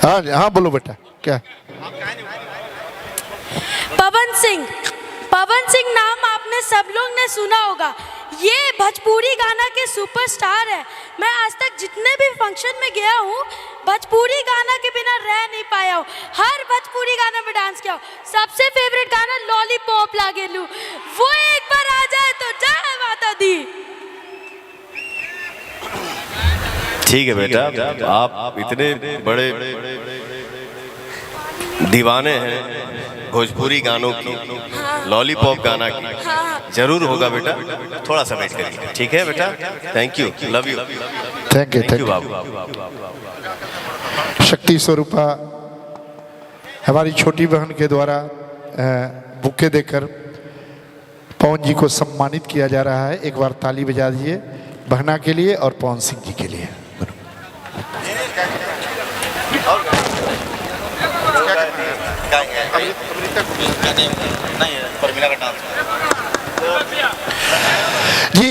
हाँ हाँ बोलो बेटा क्या। पवन सिंह नाम आपने सब लोग ने सुना होगा। ये भोजपुरी गाना के सुपरस्टार है। मैं आज तक जितने भी फंक्शन में गया हूँ भोजपुरी गाना के बिना रह नहीं पाया हूँ। हर भोजपुरी गाना में डांस किया हूँ। सबसे फेवरेट गाना लॉलीपॉप लागेलू, वो एक बार आ जाए तो जय माता दी। ठीक है बेटा, आप इतने बड़े दीवाने हैं भोजपुरी गानों की, लॉलीपॉप गाना की, जरूर होगा बेटा, थोड़ा सा वेट करिए। ठीक है बेटा, thank you, love you. Thank you बाबू। शक्ति स्वरूपा हमारी छोटी बहन के द्वारा बुके देकर पवन जी को सम्मानित किया जा रहा है। एक बार ताली बजा दीजिए बहना के लिए और पवन सिंह जी के लिए। जी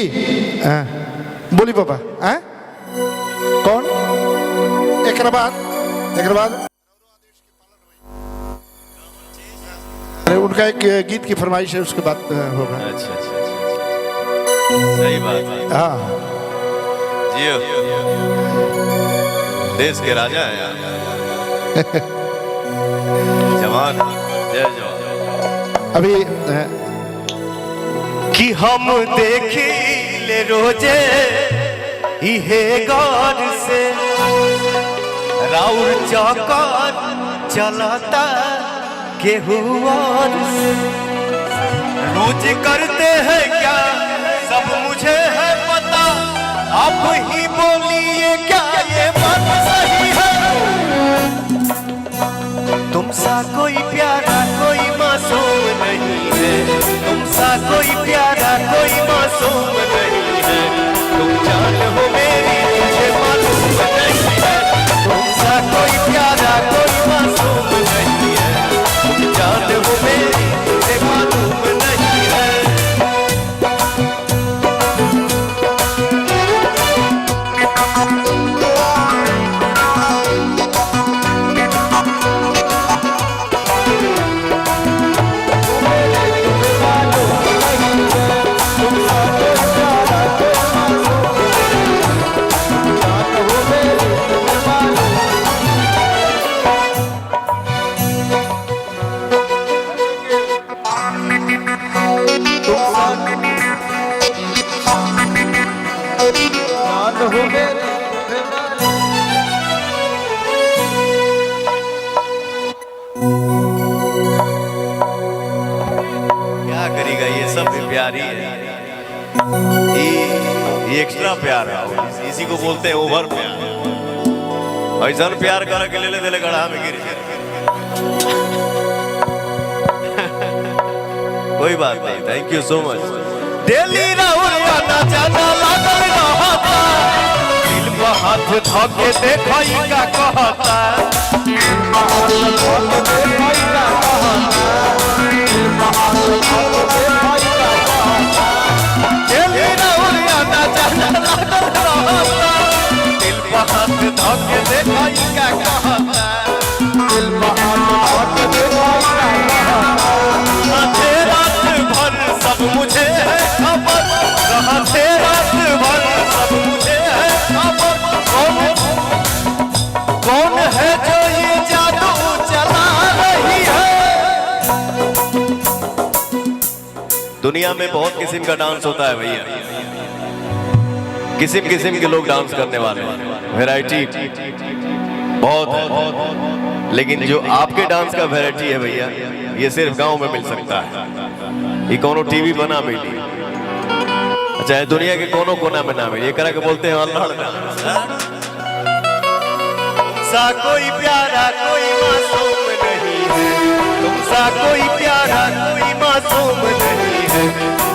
बोली पापा कौन एक बाद अरे उनका एक गीत की फरमाइश है, उसके बाद होगा। अच्छा, सही बात है। हाँ जियो, देश के राजा हैं यार। जवान, जय जवान। अभी कि हम देखी ले रोजे इहे गौर से राउर चौकर चलता केहू और से। रोज करते हैं क्या सब मुझे है पता, आप ही बोलिए क्या ये बात सही है। तुमसा कोई प्यारा कोई मासूम नहीं है, तुमसा कोई प्यारा कोई मासूम नहीं है। तुम जान हो मेरी मुझे मालूम नहीं है, तुमसा कोई प्यारा कोई मासूम नहीं है। तुम जान हो मेरी मुझे मालूम नहीं है। क्या करेगा, ये सब भी प्यारी है। ये एक्स्ट्रा प्यार है, इसी को बोलते हैं ओवर प्यार। ऐसा प्यार कर के ले ले गड़ा में गिर कोई बात नहीं, thank you so much. Delhi हाथ धोके देखई का कहता, सब मुझे है खबर, रहते रात भर सब मुझे है खबर। कौन है जो ये जादू चला रही है। दुनिया में बहुत किस्म का डांस होता है भैया, किस्म किस्म के लोग डांस करने वाले, वैरायटी बहुत है। लेकिन जो आपके डांस का वैरायटी है भैया, ये सिर्फ गांव में मिल सकता है, ये कोनो टीवी बना मिली। अच्छा, दुनिया के कोनो कोना में ना मिली, ये करा के बोलते हैं अल्लाह। तुमसा कोई प्यारा कोई मासूम नहीं है, तुमसा कोई प्यारा कोई मासूम नहीं है।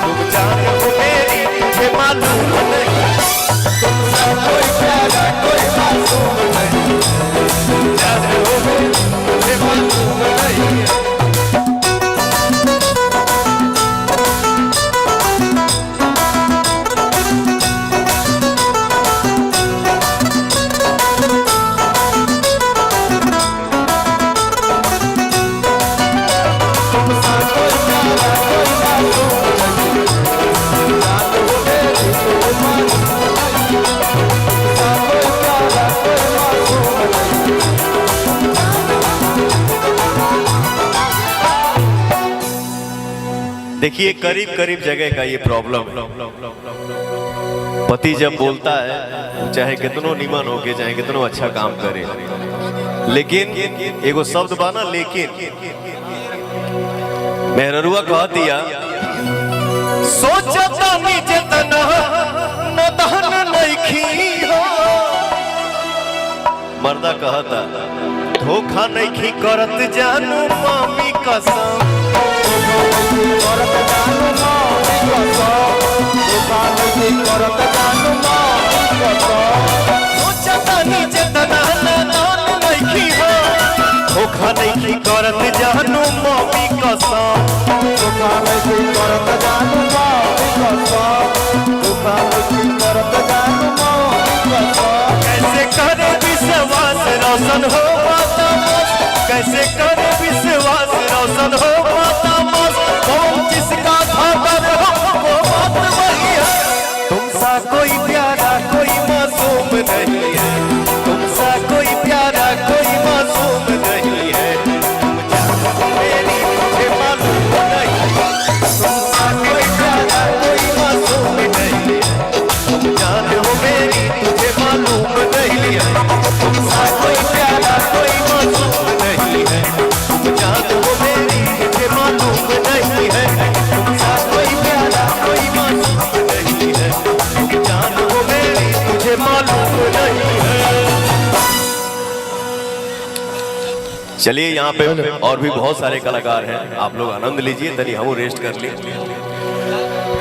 तुम जानो मेरी मुझे मालूम नहीं, तुमसा कोई प्यारा कोई मासूम नहीं है। तुम जानो मेरी मुझे मालूम नहीं है। देखिए करीब करीब जगह का ये प्रॉब्लम है। पति जब बोलता है चाहे कितनो निमन हो के चाहे कितनो अच्छा काम करे, लेकिन एगो शब्द बाना लेकिन मेहरुआ कह दिया सोचता नीचे तना न दहन नइखी हो। मर्दा कहता धोखा नइखी करत जानू मामी कसम, करत जानू मामी कसम, धोखा नइखी करत जानू मामी कसम। सोचता नीचे तना न दहन नइखी हो, धोखा नइखी करत जानू मामी कसम, धोखा नइखी करत जानू मामी कसम, धोखा नइखी करत जानू मामी कसम। कैसे करे विश्वास रोशन हो पाता मस्त, कैसे करे विश्वास रोशन हो पाता मस्त। कौन जिसका खबर हो वो बात वही है। तुमसा कोई प्यारा कोई मासूम नहीं है, तुमसा कोई प्यारा कोई मासूम नहीं है। तुम जानो मेरी मुझे मालूम नहीं, तुमसा कोई प्यारा कोई मासूम नहीं है। तुम जानो मेरी मुझे मालूम नहीं है, तुमसा कोई प्यारा कोई मासूम नहीं है। तुम जानो मेरी मुझे मालूम नहीं है, तुमसा कोई प्यारा कोई मासूम नहीं है। तुम जानो मेरी मुझे मालूम नहीं है। चलिए यहाँ पे और भी बहुत सारे कलाकार हैं, आप लोग आनंद लीजिए, तनी हम रेस्ट कर लिए।